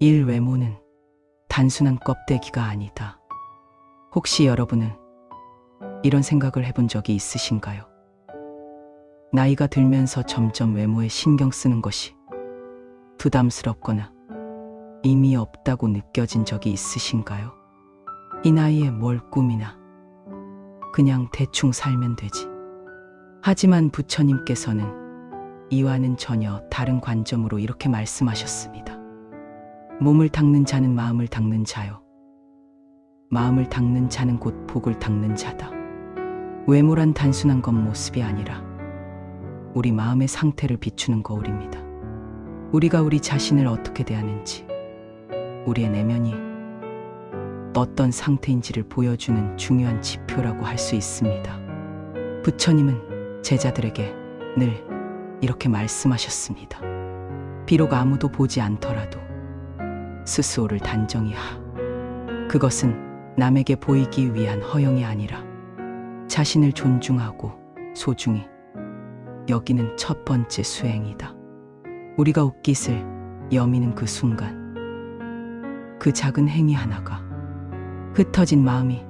일 외모는 단순한 껍데기가 아니다. 혹시 여러분은 이런 생각을 해본 적이 있으신가요? 나이가 들면서 점점 외모에 신경 쓰는 것이 부담스럽거나 의미 없다고 느껴진 적이 있으신가요? 이 나이에 뭘 꾸미나 그냥 대충 살면 되지. 하지만 부처님께서는 이와는 전혀 다른 관점으로 이렇게 말씀하셨습니다. 몸을 닦는 자는 마음을 닦는 자요. 마음을 닦는 자는 곧 복을 닦는 자다. 외모란 단순한 겉모습이 아니라 우리 마음의 상태를 비추는 거울입니다. 우리가 우리 자신을 어떻게 대하는지, 우리의 내면이 어떤 상태인지를 보여주는 중요한 지표라고 할 수 있습니다. 부처님은 제자들에게 늘 이렇게 말씀하셨습니다. 비록 아무도 보지 않더라도 스스로를 단정히 하. 그것은 남에게 보이기 위한 허영이 아니라 자신을 존중하고 소중히 여기는 첫 번째 수행이다. 우리가 옷깃을 여미는 그 순간, 그 작은 행위 하나가 흩어진 마음이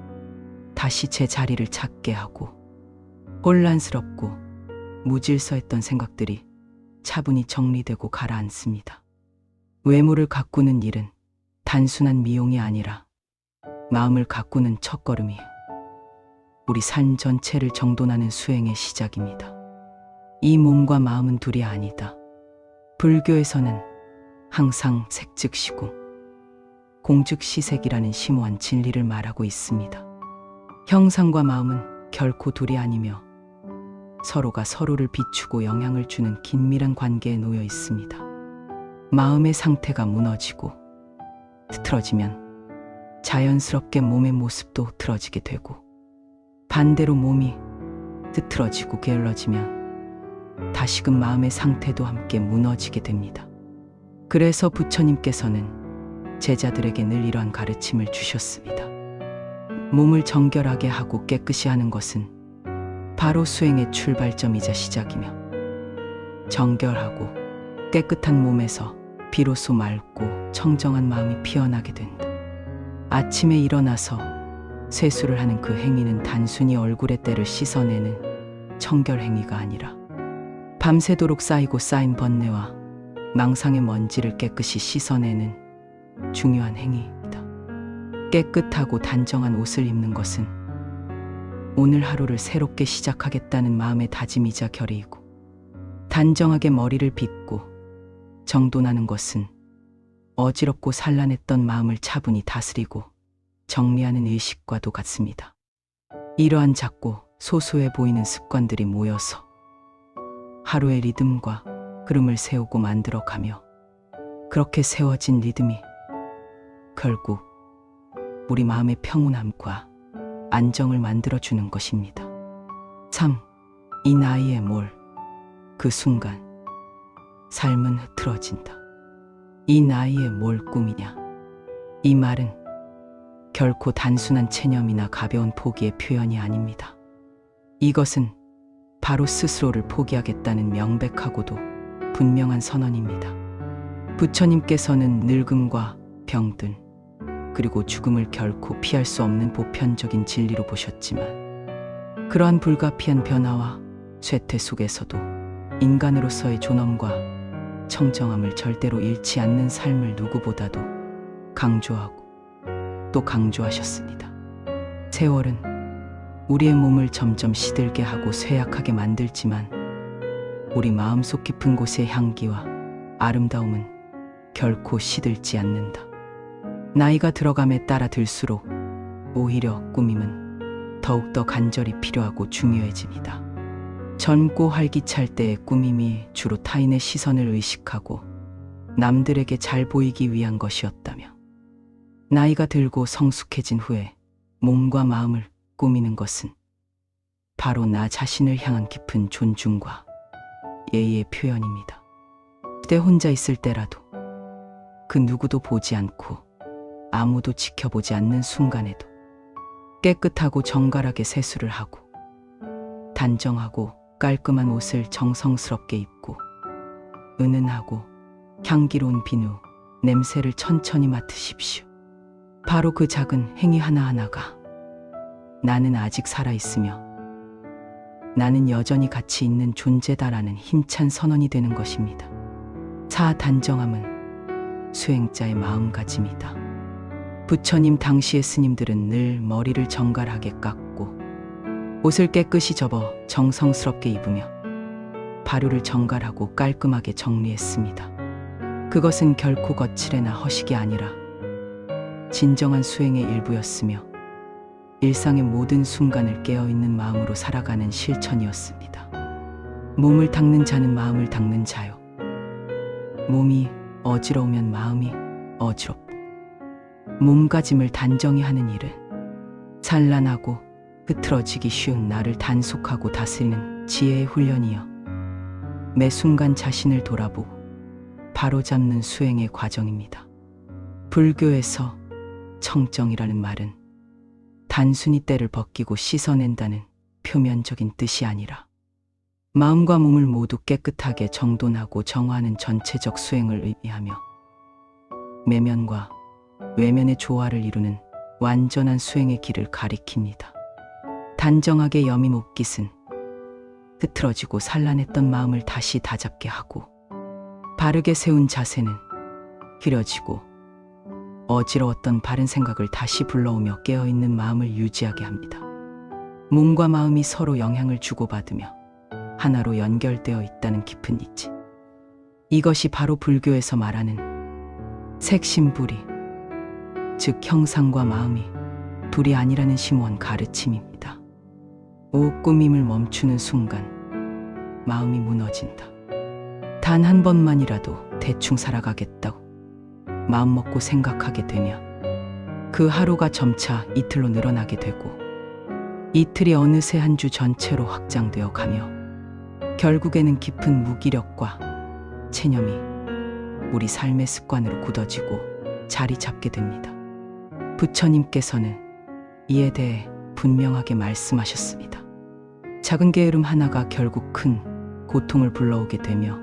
다시 제 자리를 찾게 하고 혼란스럽고 무질서했던 생각들이 차분히 정리되고 가라앉습니다. 외모를 가꾸는 일은 단순한 미용이 아니라 마음을 가꾸는 첫걸음이에요. 우리 삶 전체를 정돈하는 수행의 시작입니다. 이 몸과 마음은 둘이 아니다. 불교에서는 항상 색즉시공, 공즉시색이라는 심오한 진리를 말하고 있습니다. 형상과 마음은 결코 둘이 아니며 서로가 서로를 비추고 영향을 주는 긴밀한 관계에 놓여 있습니다. 마음의 상태가 무너지고 흐트러지면 자연스럽게 몸의 모습도 흐트러지게 되고, 반대로 몸이 흐트러지고 게을러지면 다시금 마음의 상태도 함께 무너지게 됩니다. 그래서 부처님께서는 제자들에게 늘 이러한 가르침을 주셨습니다. 몸을 정결하게 하고 깨끗이 하는 것은 바로 수행의 출발점이자 시작이며, 정결하고 깨끗한 몸에서 비로소 맑고 청정한 마음이 피어나게 된다. 아침에 일어나서 세수를 하는 그 행위는 단순히 얼굴의 때를 씻어내는 청결 행위가 아니라 밤새도록 쌓이고 쌓인 번뇌와 망상의 먼지를 깨끗이 씻어내는 중요한 행위입니다. 깨끗하고 단정한 옷을 입는 것은 오늘 하루를 새롭게 시작하겠다는 마음의 다짐이자 결의이고, 단정하게 머리를 빗고 정돈하는 것은 어지럽고 산란했던 마음을 차분히 다스리고 정리하는 의식과도 같습니다. 이러한 작고 소소해 보이는 습관들이 모여서 하루의 리듬과 흐름을 세우고 만들어가며, 그렇게 세워진 리듬이 결국 우리 마음의 평온함과 안정을 만들어주는 것입니다. 참, 이 나이에 뭘, 그 순간 삶은 흐트러진다. 이 나이에 뭘 꾸미냐. 이 말은 결코 단순한 체념이나 가벼운 포기의 표현이 아닙니다. 이것은 바로 스스로를 포기하겠다는 명백하고도 분명한 선언입니다. 부처님께서는 늙음과 병든, 그리고 죽음을 결코 피할 수 없는 보편적인 진리로 보셨지만, 그러한 불가피한 변화와 쇠퇴 속에서도 인간으로서의 존엄과 청정함을 절대로 잃지 않는 삶을 누구보다도 강조하고 또 강조하셨습니다. 세월은 우리의 몸을 점점 시들게 하고 쇠약하게 만들지만, 우리 마음속 깊은 곳의 향기와 아름다움은 결코 시들지 않는다. 나이가 들어감에 따라 들수록 오히려 꾸밈은 더욱더 간절히 필요하고 중요해집니다. 젊고 활기찰 때의 꾸밈이 주로 타인의 시선을 의식하고 남들에게 잘 보이기 위한 것이었다며, 나이가 들고 성숙해진 후에 몸과 마음을 꾸미는 것은 바로 나 자신을 향한 깊은 존중과 예의의 표현입니다. 그때 혼자 있을 때라도, 그 누구도 보지 않고 아무도 지켜보지 않는 순간에도 깨끗하고 정갈하게 세수를 하고 단정하고 깔끔한 옷을 정성스럽게 입고 은은하고 향기로운 비누, 냄새를 천천히 맡으십시오. 바로 그 작은 행위 하나하나가 나는 아직 살아있으며 나는 여전히 가치 있는 존재다라는 힘찬 선언이 되는 것입니다. 단정함은 수행자의 마음가짐이다. 부처님 당시의 스님들은 늘 머리를 정갈하게 깎고 옷을 깨끗이 접어 정성스럽게 입으며 발효를 정갈하고 깔끔하게 정리했습니다. 그것은 결코 거칠애나 허식이 아니라 진정한 수행의 일부였으며 일상의 모든 순간을 깨어있는 마음으로 살아가는 실천이었습니다. 몸을 닦는 자는 마음을 닦는 자요. 몸이 어지러우면 마음이 어지럽고 몸가짐을 단정히 하는 일은 산란하고 흐트러지기 쉬운 나를 단속하고 다스리는 지혜의 훈련이여 매 순간 자신을 돌아보고 바로잡는 수행의 과정입니다. 불교에서 청정이라는 말은 단순히 때를 벗기고 씻어낸다는 표면적인 뜻이 아니라 마음과 몸을 모두 깨끗하게 정돈하고 정화하는 전체적 수행을 의미하며 내면과 외면의 조화를 이루는 완전한 수행의 길을 가리킵니다. 단정하게 여민 옷깃은 흐트러지고 산란했던 마음을 다시 다잡게 하고 바르게 세운 자세는 흐려지고 어지러웠던 바른 생각을 다시 불러오며 깨어있는 마음을 유지하게 합니다. 몸과 마음이 서로 영향을 주고받으며 하나로 연결되어 있다는 깊은 이치. 이것이 바로 불교에서 말하는 색심불이, 즉 형상과 마음이 둘이 아니라는 심오한 가르침입니다. 꾸밈을 멈추는 순간 마음이 무너진다. 단 한 번만이라도 대충 살아가겠다고 마음먹고 생각하게 되면 그 하루가 점차 이틀로 늘어나게 되고 이틀이 어느새 한 주 전체로 확장되어 가며 결국에는 깊은 무기력과 체념이 우리 삶의 습관으로 굳어지고 자리 잡게 됩니다. 부처님께서는 이에 대해 분명하게 말씀하셨습니다. 작은 게으름 하나가 결국 큰 고통을 불러오게 되며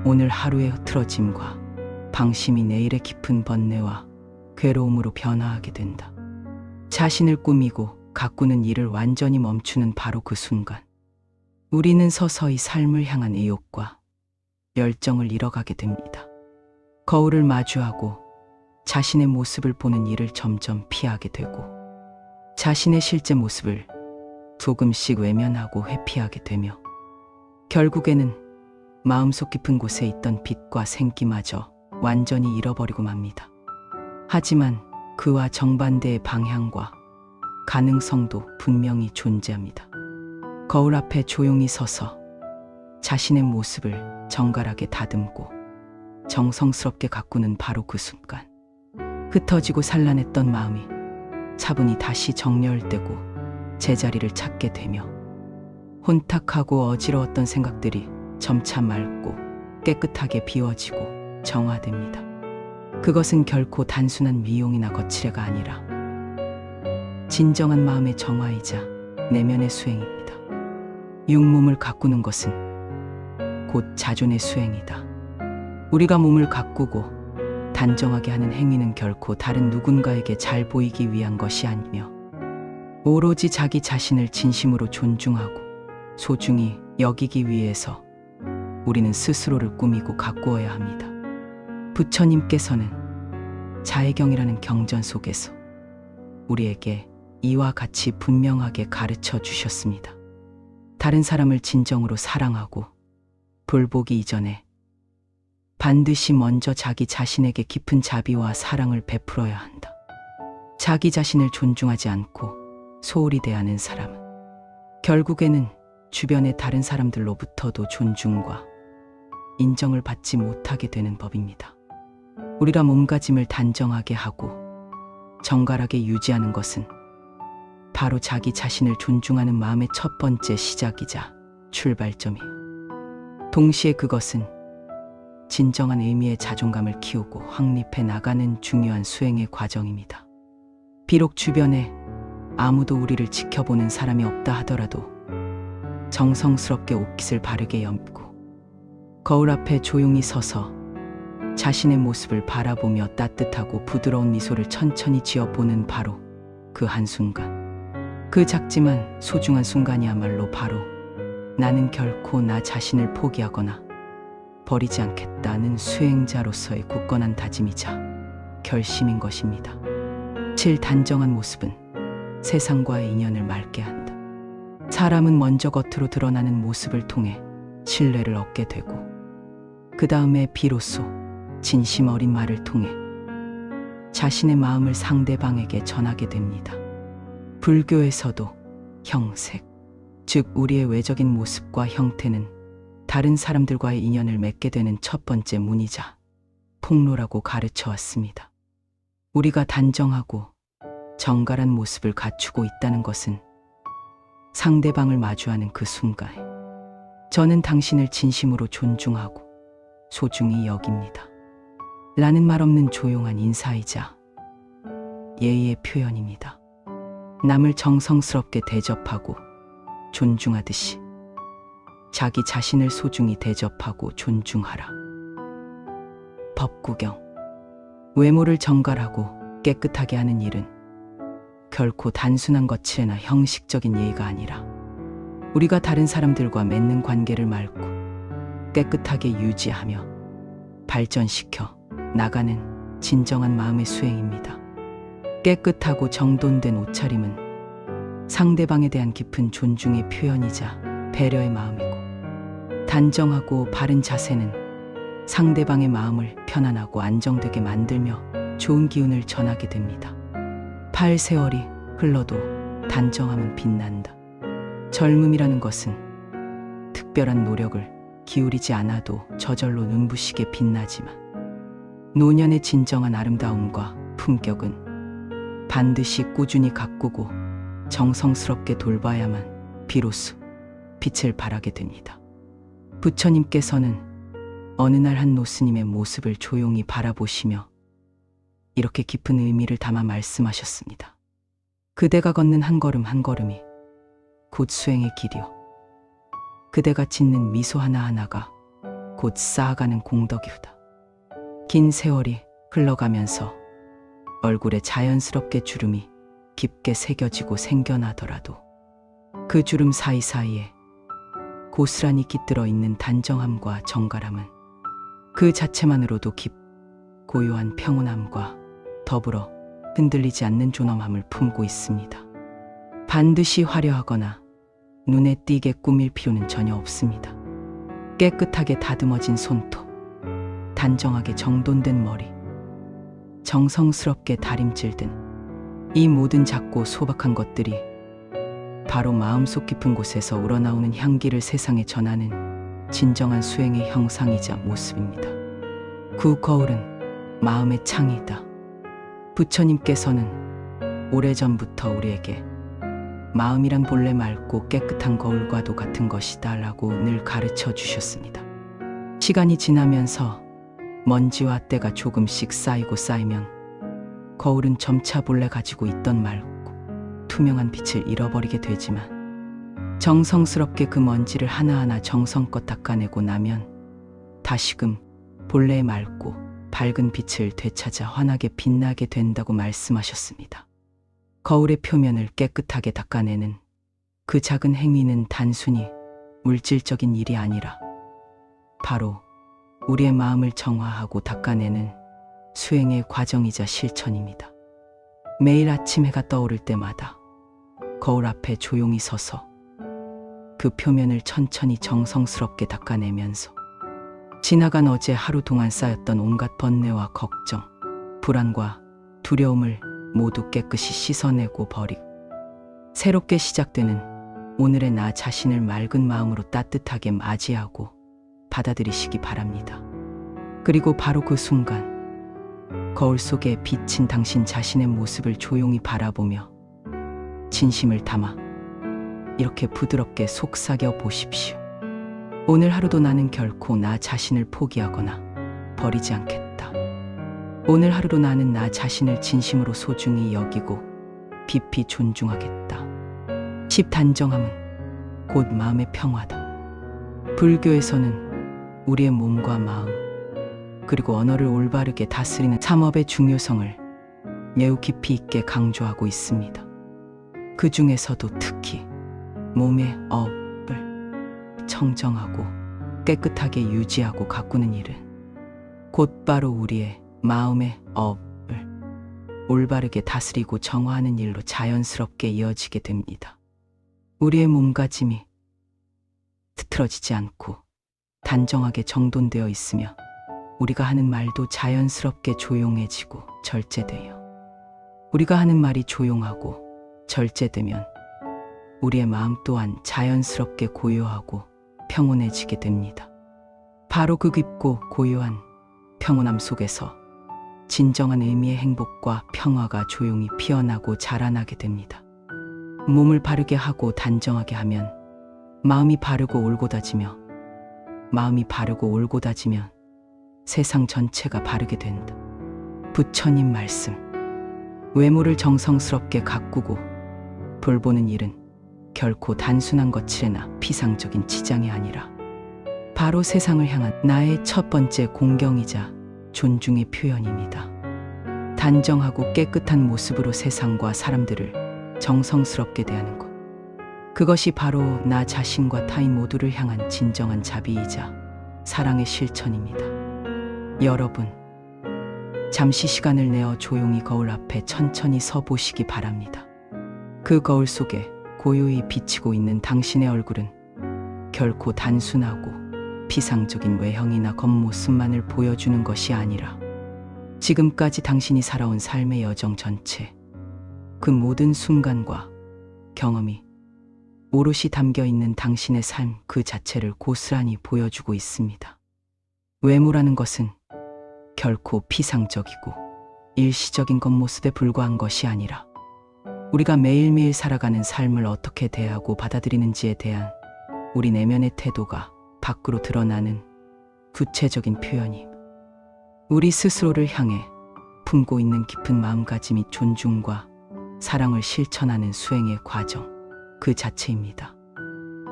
오늘 하루의 흐트러짐과 방심이 내일의 깊은 번뇌와 괴로움으로 변화하게 된다. 자신을 꾸미고 가꾸는 일을 완전히 멈추는 바로 그 순간 우리는 서서히 삶을 향한 의욕과 열정을 잃어가게 됩니다. 거울을 마주하고 자신의 모습을 보는 일을 점점 피하게 되고 자신의 실제 모습을 조금씩 외면하고 회피하게 되며 결국에는 마음속 깊은 곳에 있던 빛과 생기마저 완전히 잃어버리고 맙니다. 하지만 그와 정반대의 방향과 가능성도 분명히 존재합니다. 거울 앞에 조용히 서서 자신의 모습을 정갈하게 다듬고 정성스럽게 가꾸는 바로 그 순간 흩어지고 산란했던 마음이 차분히 다시 정렬되고 제자리를 찾게 되며 혼탁하고 어지러웠던 생각들이 점차 맑고 깨끗하게 비워지고 정화됩니다. 그것은 결코 단순한 미용이나 거칠애가 아니라 진정한 마음의 정화이자 내면의 수행입니다. 육몸을 가꾸는 것은 곧 자존의 수행이다. 우리가 몸을 가꾸고 단정하게 하는 행위는 결코 다른 누군가에게 잘 보이기 위한 것이 아니며 오로지 자기 자신을 진심으로 존중하고 소중히 여기기 위해서 우리는 스스로를 꾸미고 가꾸어야 합니다. 부처님께서는 자해경이라는 경전 속에서 우리에게 이와 같이 분명하게 가르쳐 주셨습니다. 다른 사람을 진정으로 사랑하고 돌보기 이전에 반드시 먼저 자기 자신에게 깊은 자비와 사랑을 베풀어야 한다. 자기 자신을 존중하지 않고 소홀히 대하는 사람은 결국에는 주변의 다른 사람들로부터도 존중과 인정을 받지 못하게 되는 법입니다. 우리가 몸가짐을 단정하게 하고 정갈하게 유지하는 것은 바로 자기 자신을 존중하는 마음의 첫 번째 시작이자 출발점이에요. 동시에 그것은 진정한 의미의 자존감을 키우고 확립해 나가는 중요한 수행의 과정입니다. 비록 주변에 아무도 우리를 지켜보는 사람이 없다 하더라도 정성스럽게 옷깃을 바르게 염고 거울 앞에 조용히 서서 자신의 모습을 바라보며 따뜻하고 부드러운 미소를 천천히 지어보는 바로 그 한순간. 그 작지만 소중한 순간이야말로 바로 나는 결코 나 자신을 포기하거나 버리지 않겠다는 수행자로서의 굳건한 다짐이자 결심인 것입니다. 단정한 모습은 세상과의 인연을 맑게 한다. 사람은 먼저 겉으로 드러나는 모습을 통해 신뢰를 얻게 되고 그 다음에 비로소 진심 어린 말을 통해 자신의 마음을 상대방에게 전하게 됩니다. 불교에서도 형색, 즉 우리의 외적인 모습과 형태는 다른 사람들과의 인연을 맺게 되는 첫 번째 문이자 폭로라고 가르쳐 왔습니다. 우리가 단정하고 정갈한 모습을 갖추고 있다는 것은 상대방을 마주하는 그 순간에 저는 당신을 진심으로 존중하고 소중히 여깁니다. 라는 말 없는 조용한 인사이자 예의의 표현입니다. 남을 정성스럽게 대접하고 존중하듯이 자기 자신을 소중히 대접하고 존중하라. 법구경. 외모를 정갈하고 깨끗하게 하는 일은 결코 단순한 거칠이나 형식적인 예의가 아니라 우리가 다른 사람들과 맺는 관계를 맑고 깨끗하게 유지하며 발전시켜 나가는 진정한 마음의 수행입니다. 깨끗하고 정돈된 옷차림은 상대방에 대한 깊은 존중의 표현이자 배려의 마음이고, 단정하고 바른 자세는 상대방의 마음을 편안하고 안정되게 만들며 좋은 기운을 전하게 됩니다. 세월이 흘러도 단정함은 빛난다. 젊음이라는 것은 특별한 노력을 기울이지 않아도 저절로 눈부시게 빛나지만 노년의 진정한 아름다움과 품격은 반드시 꾸준히 가꾸고 정성스럽게 돌봐야만 비로소 빛을 발하게 됩니다. 부처님께서는 어느 날 한 노스님의 모습을 조용히 바라보시며 이렇게 깊은 의미를 담아 말씀하셨습니다. 그대가 걷는 한 걸음 한 걸음이 곧 수행의 길이요. 그대가 짓는 미소 하나하나가 곧 쌓아가는 공덕이다. 긴 세월이 흘러가면서 얼굴에 자연스럽게 주름이 깊게 새겨지고 생겨나더라도 그 주름 사이사이에 고스란히 깃들어 있는 단정함과 정갈함은 그 자체만으로도 고요한 평온함과 더불어 흔들리지 않는 존엄함을 품고 있습니다. 반드시 화려하거나 눈에 띄게 꾸밀 필요는 전혀 없습니다. 깨끗하게 다듬어진 손톱, 단정하게 정돈된 머리, 정성스럽게 다림질든 이 모든 작고 소박한 것들이 바로 마음속 깊은 곳에서 우러나오는 향기를 세상에 전하는 진정한 수행의 형상이자 모습입니다. 그 거울은 마음의 창이다. 부처님께서는 오래전부터 우리에게 마음이란 본래 맑고 깨끗한 거울과도 같은 것이다 라고 늘 가르쳐 주셨습니다. 시간이 지나면서 먼지와 때가 조금씩 쌓이고 쌓이면 거울은 점차 본래 가지고 있던 맑고 투명한 빛을 잃어버리게 되지만 정성스럽게 그 먼지를 하나하나 정성껏 닦아내고 나면 다시금 본래의 맑고 밝은 빛을 되찾아 환하게 빛나게 된다고 말씀하셨습니다. 거울의 표면을 깨끗하게 닦아내는 그 작은 행위는 단순히 물질적인 일이 아니라 바로 우리의 마음을 정화하고 닦아내는 수행의 과정이자 실천입니다. 매일 아침 해가 떠오를 때마다 거울 앞에 조용히 서서 그 표면을 천천히 정성스럽게 닦아내면서 지나간 어제 하루 동안 쌓였던 온갖 번뇌와 걱정, 불안과 두려움을 모두 깨끗이 씻어내고 버리고 새롭게 시작되는 오늘의 나 자신을 맑은 마음으로 따뜻하게 맞이하고 받아들이시기 바랍니다. 그리고 바로 그 순간 거울 속에 비친 당신 자신의 모습을 조용히 바라보며 진심을 담아 이렇게 부드럽게 속삭여 보십시오. 오늘 하루도 나는 결코 나 자신을 포기하거나 버리지 않겠다. 오늘 하루도 나는 나 자신을 진심으로 소중히 여기고 깊이 존중하겠다. 단정함은 곧 마음의 평화다. 불교에서는 우리의 몸과 마음, 그리고 언어를 올바르게 다스리는 삼업의 중요성을 매우 깊이 있게 강조하고 있습니다. 그 중에서도 특히 몸의 업을 청정하고 깨끗하게 유지하고 가꾸는 일은 곧바로 우리의 마음의 업을 올바르게 다스리고 정화하는 일로 자연스럽게 이어지게 됩니다. 우리의 몸가짐이 흐트러지지 않고 단정하게 정돈되어 있으며 우리가 하는 말도 자연스럽게 조용해지고 절제돼요. 우리가 하는 말이 조용하고 절제되면 우리의 마음 또한 자연스럽게 고요하고 평온해지게 됩니다. 바로 그 깊고 고요한 평온함 속에서 진정한 의미의 행복과 평화가 조용히 피어나고 자라나게 됩니다. 몸을 바르게 하고 단정하게 하면 마음이 바르고 올곧아지며 마음이 바르고 올곧아지면 세상 전체가 바르게 된다. 부처님 말씀. 외모를 정성스럽게 가꾸고 돌보는 일은 결코 단순한 거칠애나 피상적인 치장이 아니라 바로 세상을 향한 나의 첫 번째 공경이자 존중의 표현입니다. 단정하고 깨끗한 모습으로 세상과 사람들을 정성스럽게 대하는 것. 그것이 바로 나 자신과 타인 모두를 향한 진정한 자비이자 사랑의 실천입니다. 여러분, 잠시 시간을 내어 조용히 거울 앞에 천천히 서 보시기 바랍니다. 그 거울 속에 고요히 비치고 있는 당신의 얼굴은 결코 단순하고 피상적인 외형이나 겉모습만을 보여주는 것이 아니라 지금까지 당신이 살아온 삶의 여정 전체, 그 모든 순간과 경험이 오롯이 담겨 있는 당신의 삶 그 자체를 고스란히 보여주고 있습니다. 외모라는 것은 결코 피상적이고 일시적인 겉모습에 불과한 것이 아니라 우리가 매일매일 살아가는 삶을 어떻게 대하고 받아들이는지에 대한 우리 내면의 태도가 밖으로 드러나는 구체적인 표현임. 우리 스스로를 향해 품고 있는 깊은 마음가짐이 존중과 사랑을 실천하는 수행의 과정 그 자체입니다.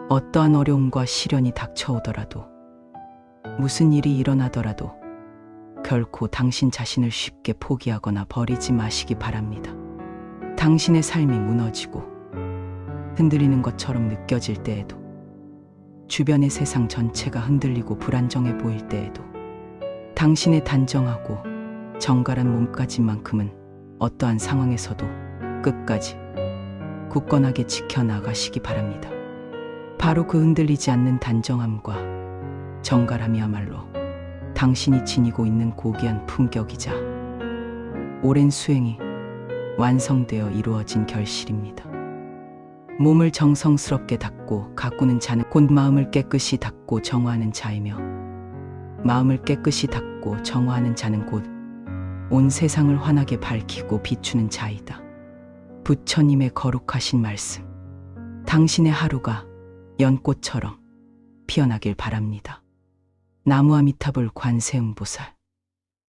어떠한 어려움과 시련이 닥쳐오더라도 무슨 일이 일어나더라도 결코 당신 자신을 쉽게 포기하거나 버리지 마시기 바랍니다. 당신의 삶이 무너지고 흔들리는 것처럼 느껴질 때에도, 주변의 세상 전체가 흔들리고 불안정해 보일 때에도 당신의 단정하고 정갈한 몸가짐만큼은 어떠한 상황에서도 끝까지 굳건하게 지켜나가시기 바랍니다. 바로 그 흔들리지 않는 단정함과 정갈함이야말로 당신이 지니고 있는 고귀한 품격이자 오랜 수행이 완성되어 이루어진 결실입니다. 몸을 정성스럽게 닦고 가꾸는 자는 곧 마음을 깨끗이 닦고 정화하는 자이며, 마음을 깨끗이 닦고 정화하는 자는 곧 온 세상을 환하게 밝히고 비추는 자이다. 부처님의 거룩하신 말씀. 당신의 하루가 연꽃처럼 피어나길 바랍니다. 나무아미타불 관세음보살.